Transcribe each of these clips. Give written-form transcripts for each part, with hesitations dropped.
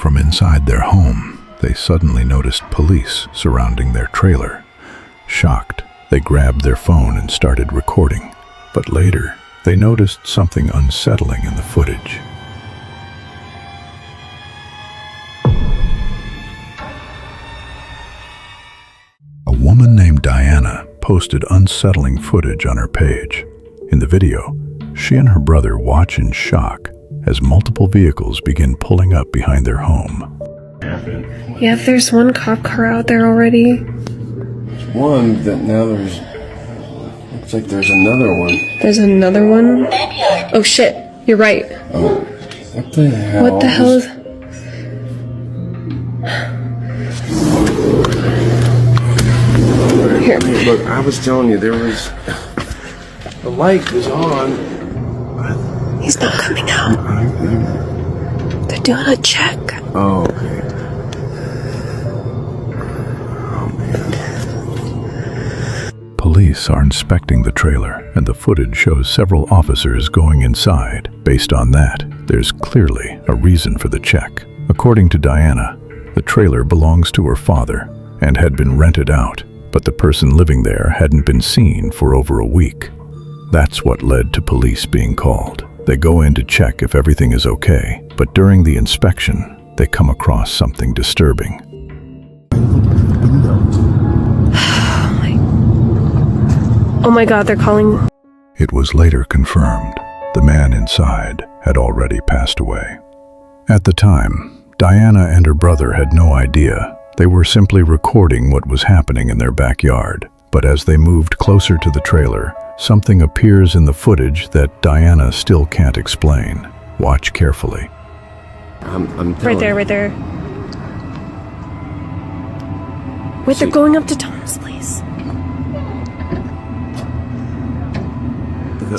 from inside their home, they suddenly noticed police surrounding their trailer. Shocked, they grabbed their phone and started recording. But later, they noticed something unsettling in the footage. A woman named Diana posted unsettling footage on her page. In the video, she and her brother watch in shock as multiple vehicles begin pulling up behind their home. Yeah, there's one cop car out there already. There's one that now there's... Looks like there's another one. There's another one? Oh shit, you're right. Oh, what the hell? What the hell is... Here. Look, I was telling you, there was... The light was on. He's not coming out. They're doing a check. Oh, okay. Oh, man. Police are inspecting the trailer, and the footage shows several officers going inside. Based on that, there's clearly a reason for the check. According to Diana, the trailer belongs to her father and had been rented out, but the person living there hadn't been seen for over a week. That's what led to police being called. They go in to check if everything is okay, but during the inspection, they come across something disturbing. Oh my god, they're calling... It was later confirmed the man inside had already passed away. At the time, Diana and her brother had no idea. They were simply recording what was happening in their backyard. But as they moved closer to the trailer, something appears in the footage that Diana still can't explain. Watch carefully. I'm Right there, right there. Wait, they're going up to Tom's place.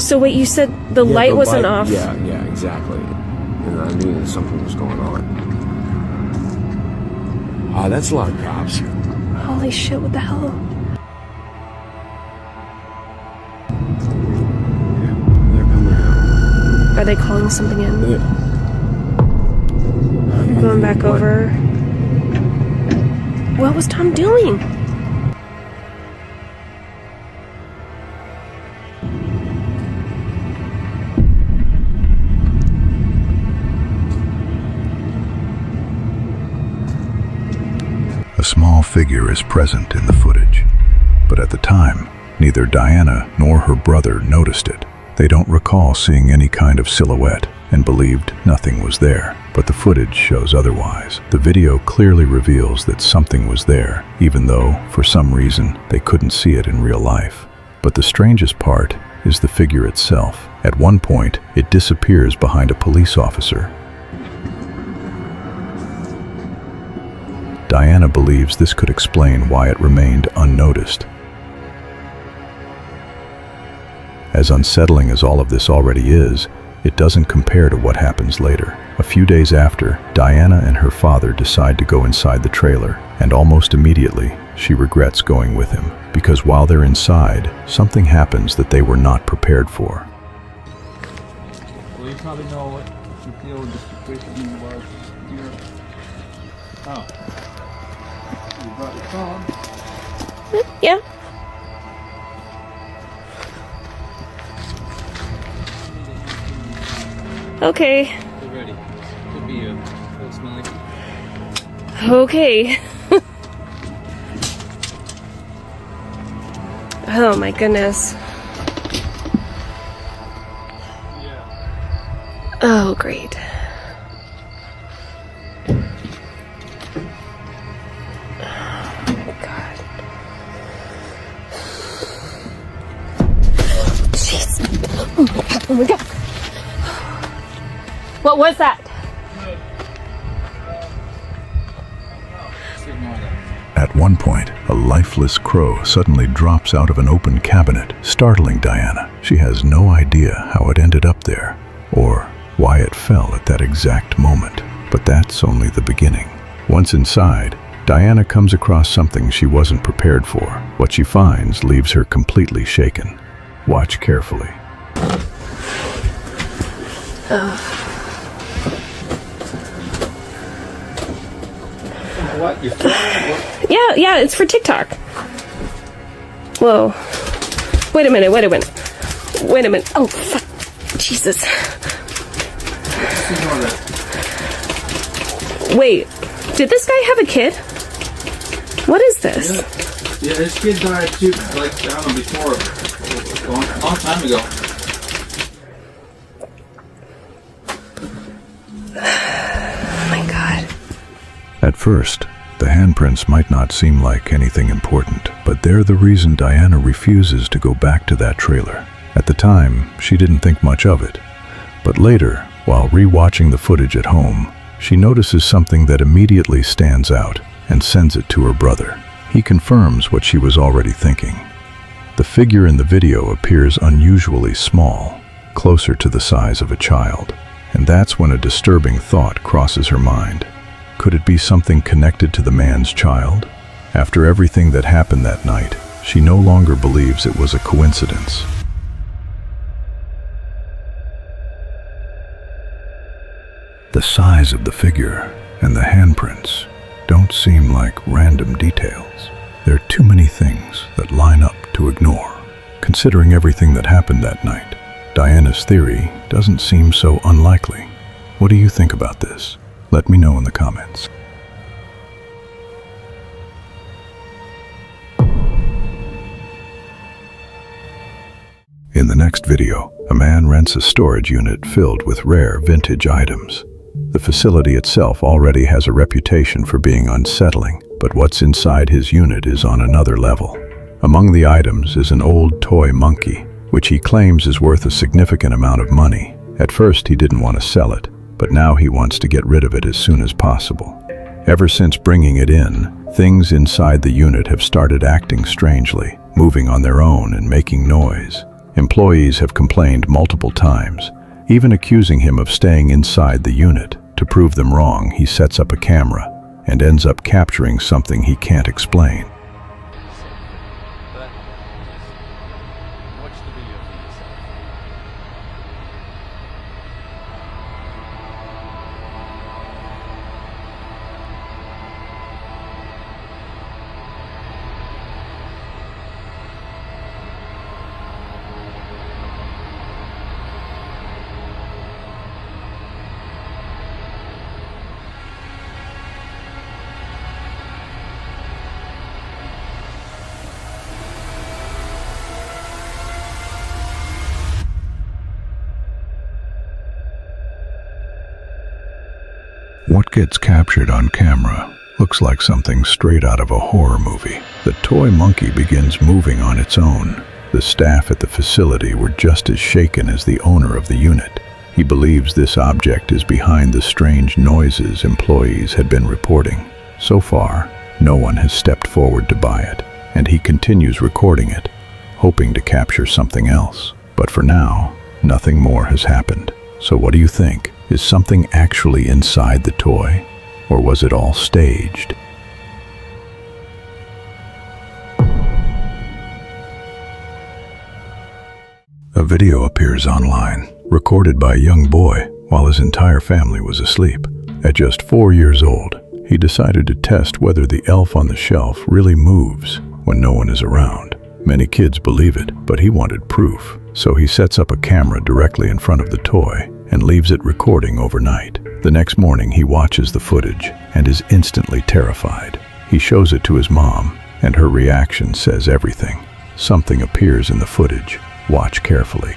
So wait, you said the light wasn't off? Yeah, exactly. And I knew that something was going on. Ah, that's a lot of cops. Holy shit, what the hell? They're coming out. Are they calling something in? Yeah. I'm going back over. What was Tom doing? A small figure is present in the footage, but at the time, neither Diana nor her brother noticed it. They don't recall seeing any kind of silhouette and believed nothing was there, but the footage shows otherwise. The video clearly reveals that something was there, even though, for some reason, they couldn't see it in real life. But the strangest part is the figure itself. At one point, it disappears behind a police officer. Diana believes this could explain why it remained unnoticed. As unsettling as all of this already is, it doesn't compare to what happens later. A few days after, Diana and her father decide to go inside the trailer, and almost immediately, she regrets going with him, because while they're inside, something happens that they were not prepared for. Well, you probably know what you feel the situation was here. Oh. You brought your phone? Yeah. Okay. Get ready. Could be a little smelly. Okay. Oh my goodness. Yeah. Oh, great. Oh my god. Jeez. Oh my god. Oh my god. What was that? At one point, a lifeless crow suddenly drops out of an open cabinet, startling Diana. She has no idea how it ended up there, or why it fell at that exact moment. But that's only the beginning. Once inside, Diana comes across something she wasn't prepared for. What she finds leaves her completely shaken. Watch carefully. What? You filming? What? Yeah, it's for TikTok. Whoa. Wait a minute. Oh, fuck. Jesus. Wait, did this guy have a kid? What is this? Yeah, his kid died too, like, I don't know, before, a long time ago. Oh my God. At first, the handprints might not seem like anything important, but they're the reason Diana refuses to go back to that trailer. At the time, she didn't think much of it. But later, while re-watching the footage at home, she notices something that immediately stands out and sends it to her brother. He confirms what she was already thinking. The figure in the video appears unusually small, closer to the size of a child. And that's when a disturbing thought crosses her mind. Could it be something connected to the man's child? After everything that happened that night, she no longer believes it was a coincidence. The size of the figure and the handprints don't seem like random details. There are too many things that line up to ignore. Considering everything that happened that night, Diana's theory doesn't seem so unlikely. What do you think about this? Let me know in the comments. In the next video, a man rents a storage unit filled with rare vintage items. The facility itself already has a reputation for being unsettling, but what's inside his unit is on another level. Among the items is an old toy monkey, which he claims is worth a significant amount of money. At first, he didn't want to sell it, but now he wants to get rid of it as soon as possible. Ever since bringing it in, things inside the unit have started acting strangely, moving on their own and making noise. Employees have complained multiple times, even accusing him of staying inside the unit. To prove them wrong, he sets up a camera and ends up capturing something he can't explain. What gets captured on camera looks like something straight out of a horror movie. The toy monkey begins moving on its own. The staff at the facility were just as shaken as the owner of the unit. He believes this object is behind the strange noises employees had been reporting. So far, no one has stepped forward to buy it, and he continues recording it, hoping to capture something else. But for now, nothing more has happened. So what do you think? Is something actually inside the toy, or was it all staged? A video appears online, recorded by a young boy while his entire family was asleep. At just 4 years old, he decided to test whether the elf on the shelf really moves when no one is around. Many kids believe it, but he wanted proof, so he sets up a camera directly in front of the toy and leaves it recording overnight. The next morning, he watches the footage and is instantly terrified. He shows it to his mom, and her reaction says everything. Something appears in the footage. Watch carefully.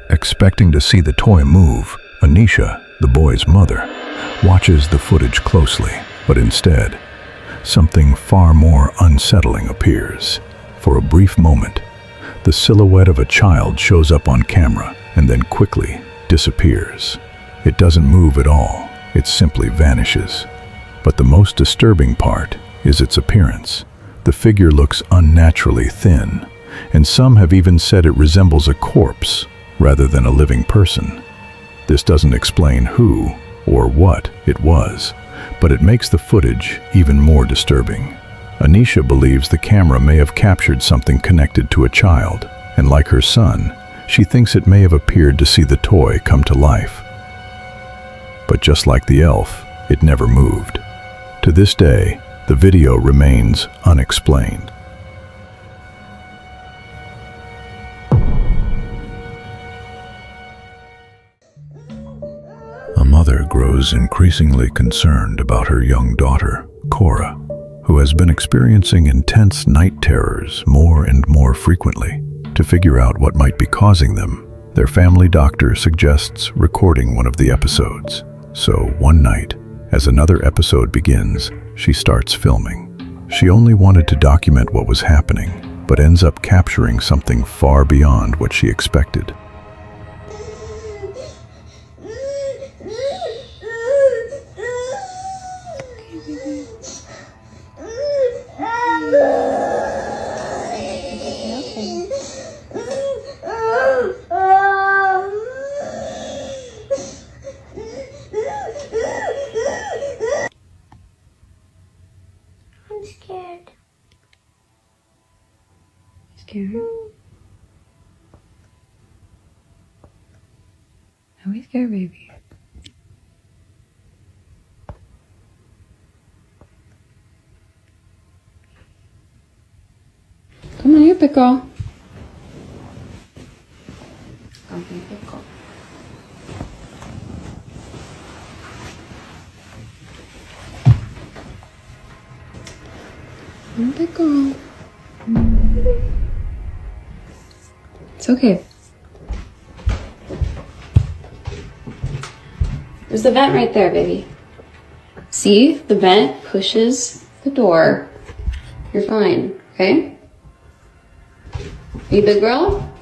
Expecting to see the toy move, Anisha, the boy's mother, watches the footage closely, but instead, something far more unsettling appears. For a brief moment, the silhouette of a child shows up on camera and then quickly disappears. It doesn't move at all, it simply vanishes. But the most disturbing part is its appearance. The figure looks unnaturally thin, and some have even said it resembles a corpse. rather than a living person. This doesn't explain who or what it was, but it makes the footage even more disturbing. Anisha believes the camera may have captured something connected to a child, and like her son, she thinks it may have appeared to see the toy come to life. But just like the elf, it never moved. To this day, the video remains unexplained. A mother grows increasingly concerned about her young daughter, Cora, who has been experiencing intense night terrors more and more frequently. To figure out what might be causing them, their family doctor suggests recording one of the episodes. So one night, as another episode begins, she starts filming. She only wanted to document what was happening, but ends up capturing something far beyond what she expected. Scared? Are we scared, baby? Come on here, pickle. Come here, pickle. Come on, pickle. It's okay. There's the vent right there, baby. See? The vent pushes the door. You're fine, okay? Are you a big girl?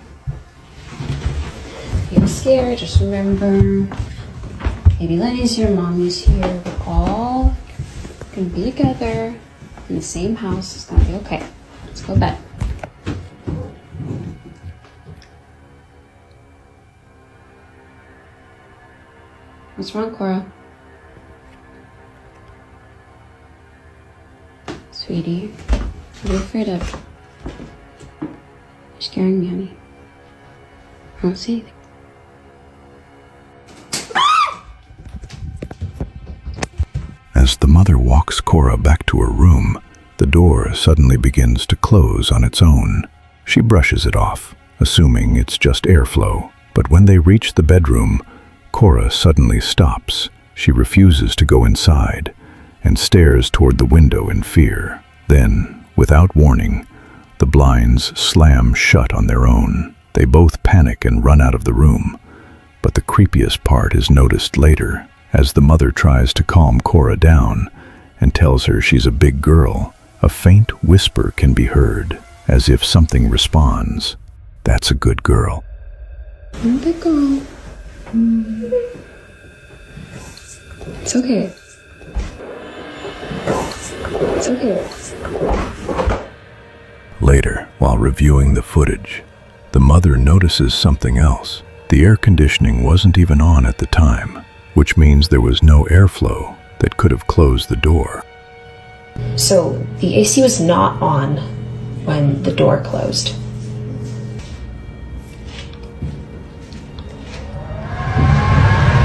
You're scared, just remember. Baby Lenny's here, Mommy's here. We're all gonna be together in the same house. It's gonna be okay. Let's go to bed. What's wrong, Cora? Sweetie, what are you afraid of? You're scaring me, honey. I don't see anything. As the mother walks Cora back to her room, the door suddenly begins to close on its own. She brushes it off, assuming it's just airflow. But when they reach the bedroom, Cora suddenly stops. She refuses to go inside and stares toward the window in fear. Then, without warning, the blinds slam shut on their own. They both panic and run out of the room. But the creepiest part is noticed later, as the mother tries to calm Cora down and tells her she's a big girl. A faint whisper can be heard, as if something responds. That's a good girl. Big girl. It's okay. It's okay. Later, while reviewing the footage, the mother notices something else. The air conditioning wasn't even on at the time, which means there was no airflow that could have closed the door. So the AC was not on when the door closed.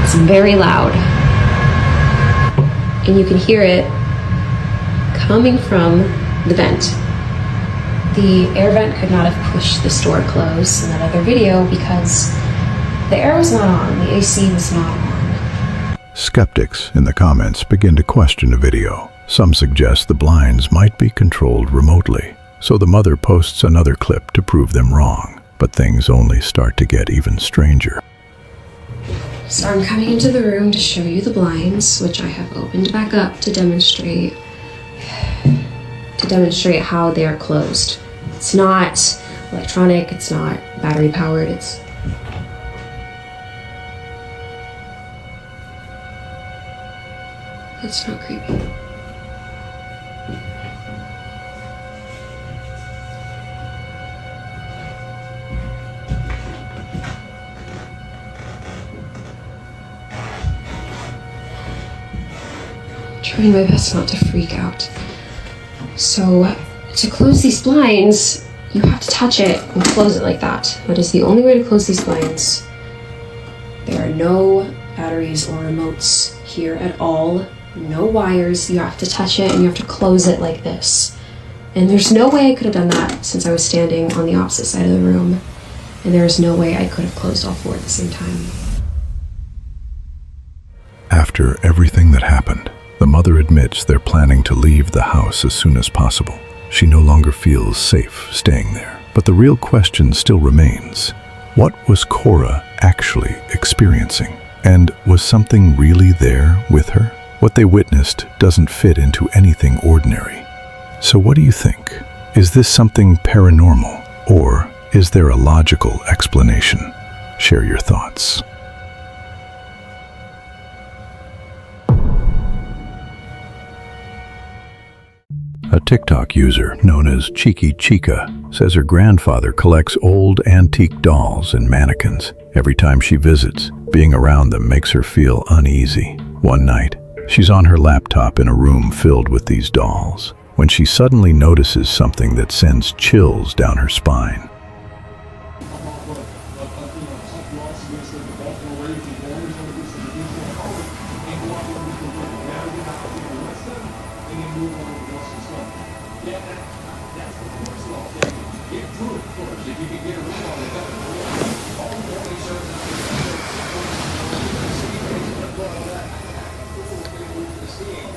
It's very loud. And you can hear it coming from the vent. The air vent could not have pushed this door closed in that other video because the air was not on, the AC was not on. Skeptics in the comments begin to question the video. Some suggest the blinds might be controlled remotely, so the mother posts another clip to prove them wrong. But things only start to get even stranger. So I'm coming into the room to show you the blinds, which I have opened back up to demonstrate how they are closed. It's not electronic, it's not battery powered, it's not creepy. trying my best not to freak out. So, to close these blinds, you have to touch it and close it like that. That is the only way to close these blinds. There are no batteries or remotes here at all. No wires. You have to touch it and you have to close it like this. And there's no way I could have done that since I was standing on the opposite side of the room. And there is no way I could have closed all four at the same time. After everything that happened, the mother admits they're planning to leave the house as soon as possible. She no longer feels safe staying there. But the real question still remains. What was Cora actually experiencing? And was something really there with her? What they witnessed doesn't fit into anything ordinary. So what do you think? Is this something paranormal, or is there a logical explanation? Share your thoughts. A TikTok user known as Cheeky Chica says her grandfather collects old antique dolls and mannequins. Every time she visits, being around them makes her feel uneasy. One night, she's on her laptop in a room filled with these dolls when she suddenly notices something that sends chills down her spine.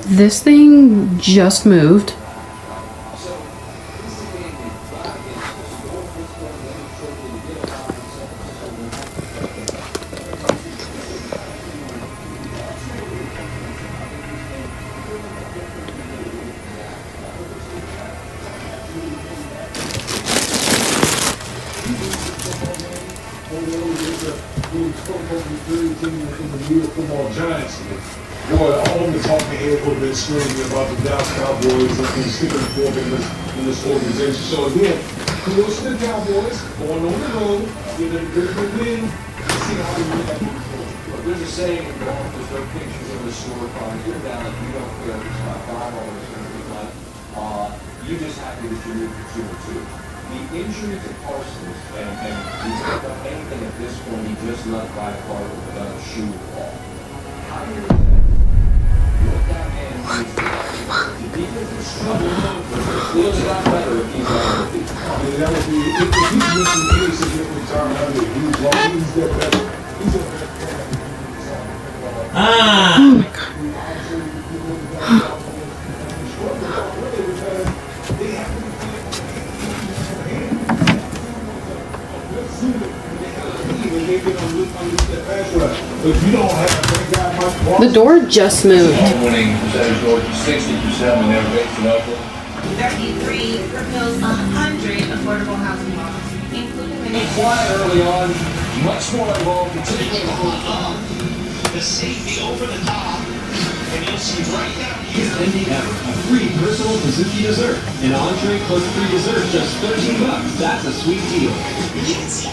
This thing just moved. Boy, all of the talking heads would have been screaming about the Dallas Cowboys and sticking the fork in this organization. So again, kudos to the Cowboys going on the road, getting a good win, and see how they react. There's a saying in golf, there's no pictures of a scorecard. You're down, you don't care if it's not $5 or anything like you just happy that you're moving 2-2. The injury to Parsons, and he picked up anything at this point, he just let by part with another shoe off. How do you look at that? What that man is, the defense is struggling, but it feels a lot better if he's on the feet. I mean, that would be, if he's missing any significant time, I mean, he's their better. He's a better player. Oh my God. The door just moved. Winning percentage goes to 60% when they're based in Oakland. 33 proposed 100 affordable housing laws, including Quiet early on, much more involved, particularly the safety over the top, and you'll see right down here. Ever a free personal Suzuki dessert. An entree plus free dessert, just $13. That's a sweet deal. That's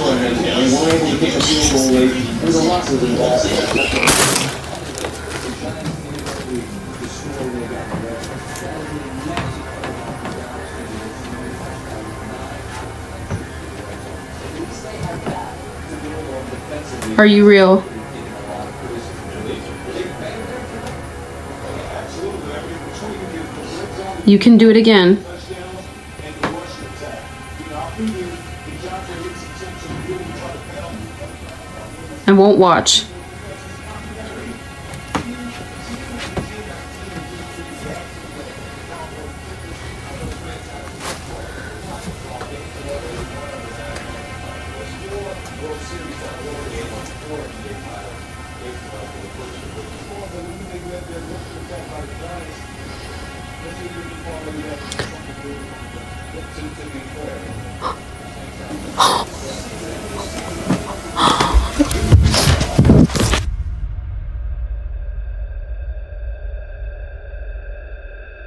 what it is. And we're able to kick a field goal late. There's a lot of involved. Are you real? You can do it again. I won't watch.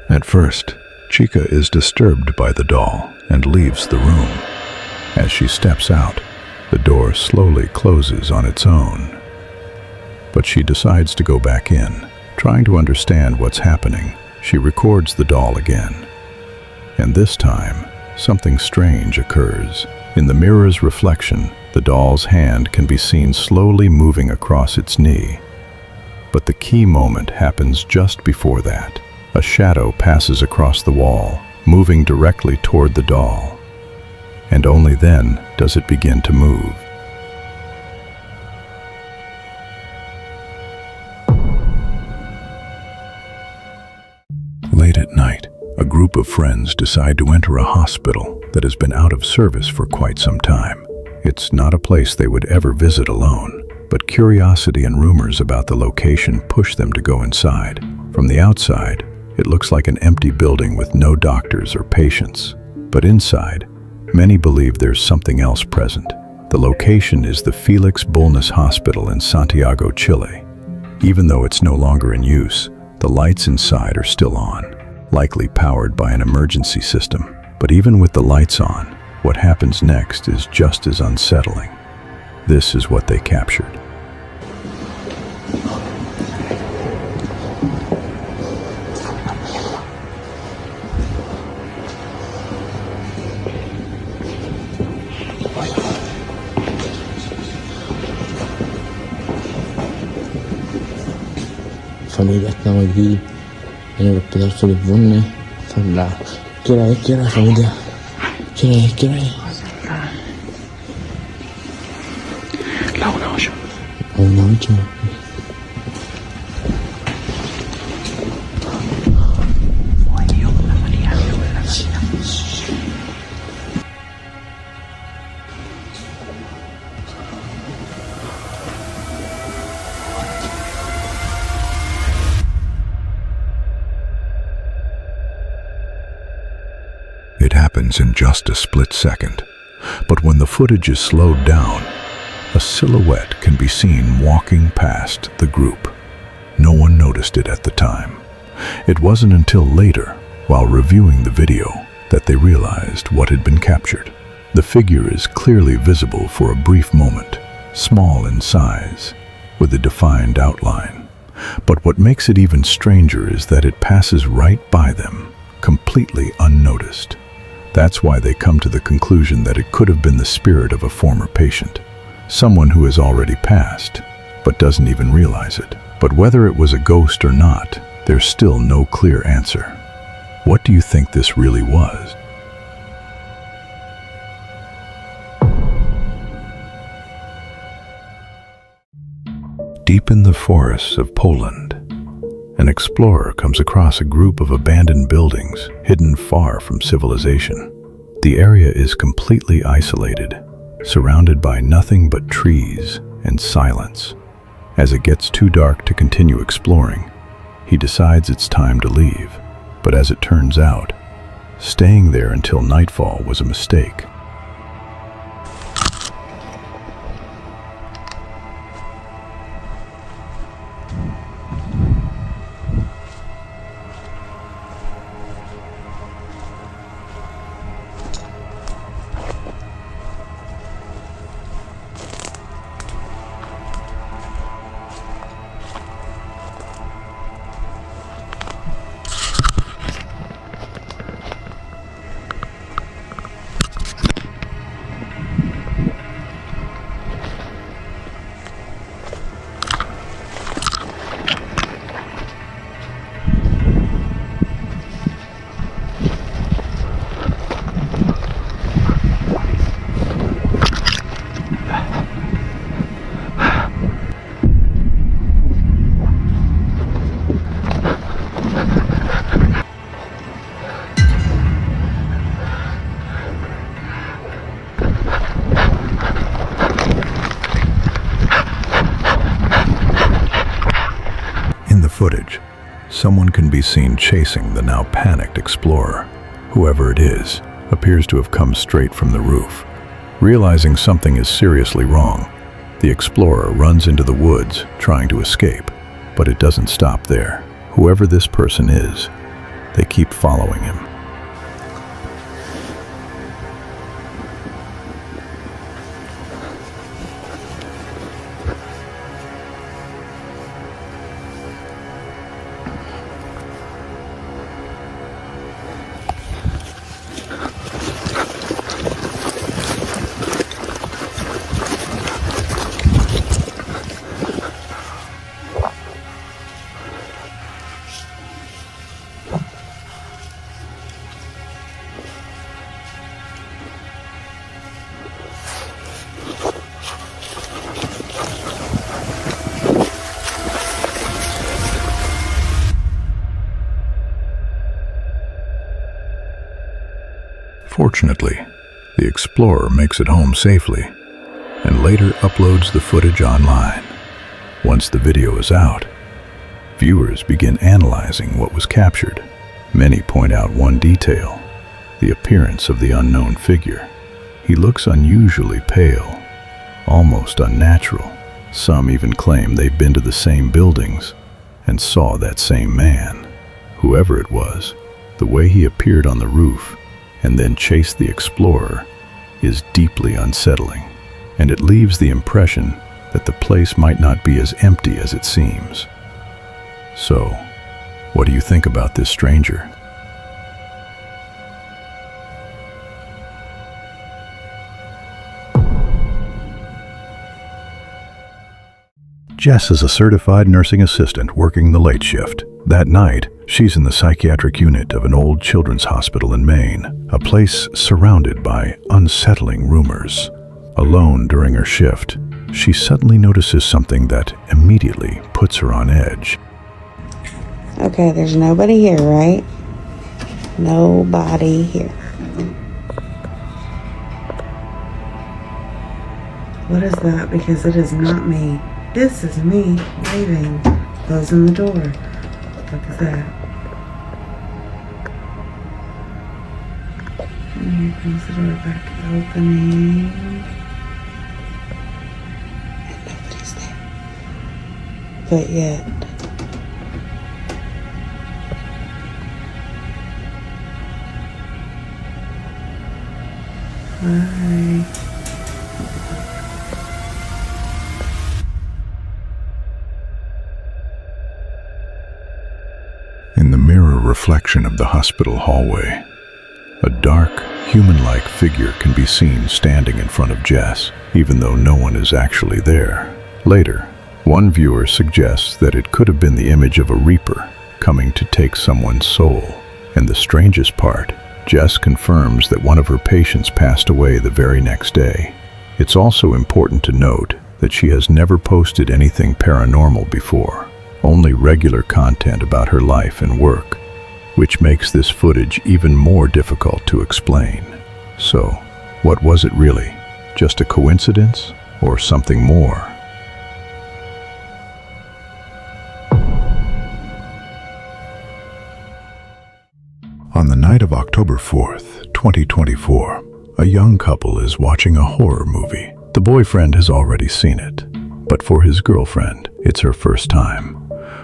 At first, Chica is disturbed by the doll and leaves the room. As she steps out, the door slowly closes on its own. But she decides to go back in, Trying to understand what's happening, she records the doll again. And this time, something strange occurs. In the mirror's reflection, the doll's hand can be seen slowly moving across its knee. But the key moment happens just before that. A shadow passes across the wall, moving directly toward the doll. And only then does it begin to move. Late at night, a group of friends decide to enter a hospital that has been out of service for quite some time. It's not a place they would ever visit alone, but curiosity and rumors about the location push them to go inside. From the outside, it looks like an empty building with no doctors or patients. But inside, many believe there's something else present. The location is the Felix Bulnes Hospital in Santiago, Chile. Even though it's no longer in use, the lights inside are still on, likely powered by an emergency system. But even with the lights on, what happens next is just as unsettling. This is what they captured. Familia, estamos aquí en el hospital Felix Bulnes. Son las... ¿Qué hora es, familia? ¿Qué hora es? La 1:08. La 1:08. It happens in just a split second, but when the footage is slowed down, a silhouette can be seen walking past the group. No one noticed it at the time. It wasn't until later, while reviewing the video, that they realized what had been captured. The figure is clearly visible for a brief moment, small in size, with a defined outline. But what makes it even stranger is that it passes right by them, completely unnoticed. That's why they come to the conclusion that it could have been the spirit of a former patient, someone who has already passed, but doesn't even realize it. But whether it was a ghost or not, there's still no clear answer. What do you think this really was? Deep in the forests of Poland, an explorer comes across a group of abandoned buildings hidden far from civilization. The area is completely isolated, surrounded by nothing but trees and silence. As it gets too dark to continue exploring, he decides it's time to leave. But as it turns out, staying there until nightfall was a mistake. Footage, someone can be seen chasing the now panicked explorer. Whoever it is appears to have come straight from the roof. Realizing something is seriously wrong, the explorer runs into the woods trying to escape, but it doesn't stop there. Whoever this person is, they keep following him. Fortunately, the explorer makes it home safely and later uploads the footage online. Once the video is out, viewers begin analyzing what was captured. Many point out one detail: the appearance of the unknown figure. He looks unusually pale, almost unnatural. Some even claim they've been to the same buildings and saw that same man. Whoever it was, the way he appeared on the roof and then chased the explorer is deeply unsettling, and it leaves the impression that the place might not be as empty as it seems. So, what do you think about this stranger? Jess is a certified nursing assistant working the late shift. That night, she's in the psychiatric unit of an old children's hospital in Maine, a place surrounded by unsettling rumors. Alone during her shift, she suddenly notices something that immediately puts her on edge. Okay, there's nobody here, right? Nobody here. What is that? Because it is not me. This is me leaving, closing the door. Look at that. And here comes the door back opening. And nobody's there. But yet. Hi. In the mirror reflection of the hospital hallway, a dark, human-like figure can be seen standing in front of Jess, even though no one is actually there. Later, one viewer suggests that it could have been the image of a reaper coming to take someone's soul. And the strangest part, Jess confirms that one of her patients passed away the very next day. It's also important to note that she has never posted anything paranormal before, only regular content about her life and work, which makes this footage even more difficult to explain. So, what was it really? Just a coincidence or something more? On the night of October 4th, 2024, a young couple is watching a horror movie. The boyfriend has already seen it, but for his girlfriend, it's her first time.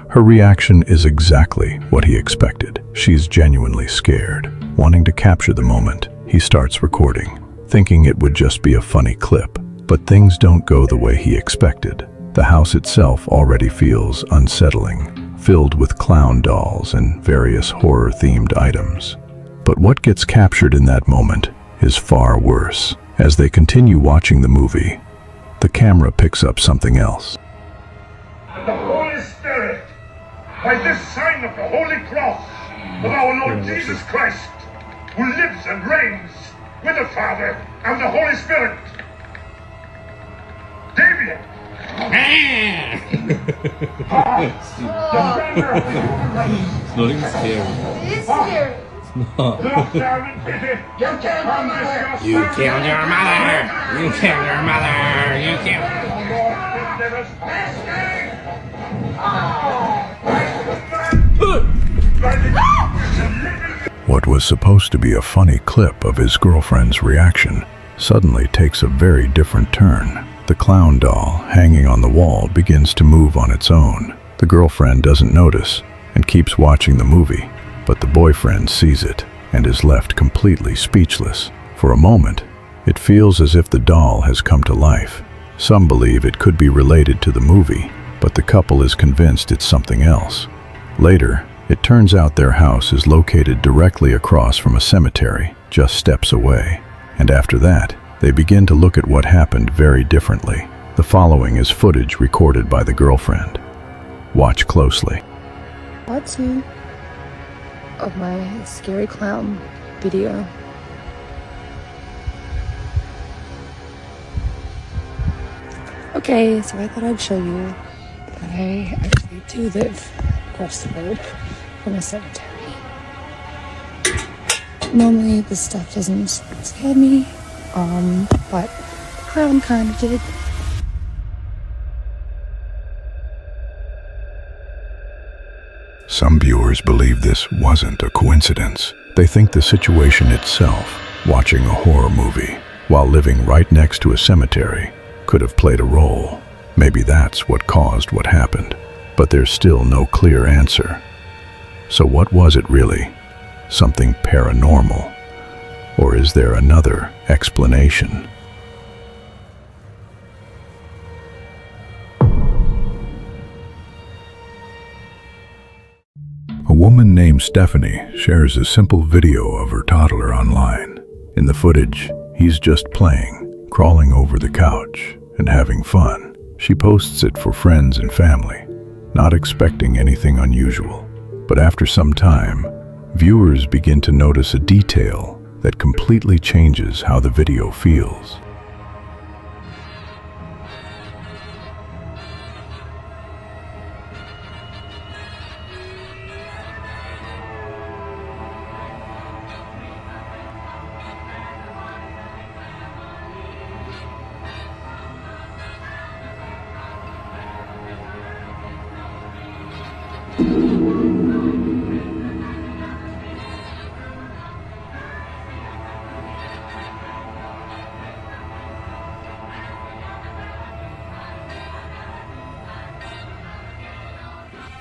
Her reaction is exactly what he expected. She's genuinely scared. Wanting to capture the moment, he starts recording, thinking it would just be a funny clip. But things don't go the way he expected. The house itself already feels unsettling, filled with clown dolls and various horror-themed items. But what gets captured in that moment is far worse. As they continue watching the movie, the camera picks up something else. The Holy Spirit, by this sign of the Holy Cross of our Lord Jesus Christ, who lives and reigns with the Father and the Holy Spirit. Damien! It's not even scary. It is scary. Look down and pity. You killed my mother. You killed your mother! You killed your mother! You killed... What was supposed to be a funny clip of his girlfriend's reaction suddenly takes a very different turn. The clown doll hanging on the wall begins to move on its own. The girlfriend doesn't notice and keeps watching the movie, but the boyfriend sees it and is left completely speechless. For a moment, it feels as if the doll has come to life. Some believe it could be related to the movie, but the couple is convinced it's something else. Later, it turns out their house is located directly across from a cemetery, just steps away. And after that, they begin to look at what happened very differently. The following is footage recorded by the girlfriend. Watch closely. Part 2 of my scary clown video. Okay, so I thought I'd show you that I actually do live across the road from a cemetery. Normally this stuff doesn't scare me, but the clown kind of did. Some viewers believe this wasn't a coincidence. They think the situation itself, watching a horror movie while living right next to a cemetery, could have played a role. Maybe that's what caused what happened. But there's still no clear answer. So what was it really? Something paranormal? Or is there another explanation? A woman named Stephanie shares a simple video of her toddler online. In the footage, he's just playing, crawling over the couch, and having fun. She posts it for friends and family, not expecting anything unusual. But after some time, viewers begin to notice a detail that completely changes how the video feels.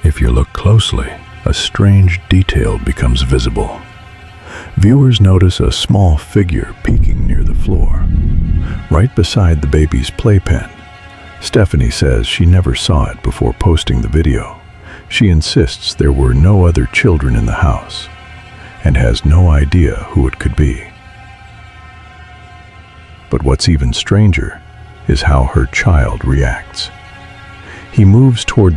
If you look closely, a strange detail becomes visible. Viewers notice a small figure peeking near the floor, right beside the baby's playpen. Stephanie says she never saw it before posting the video. She insists there were no other children in the house and has no idea who it could be. But what's even stranger is how her child reacts. He moves toward the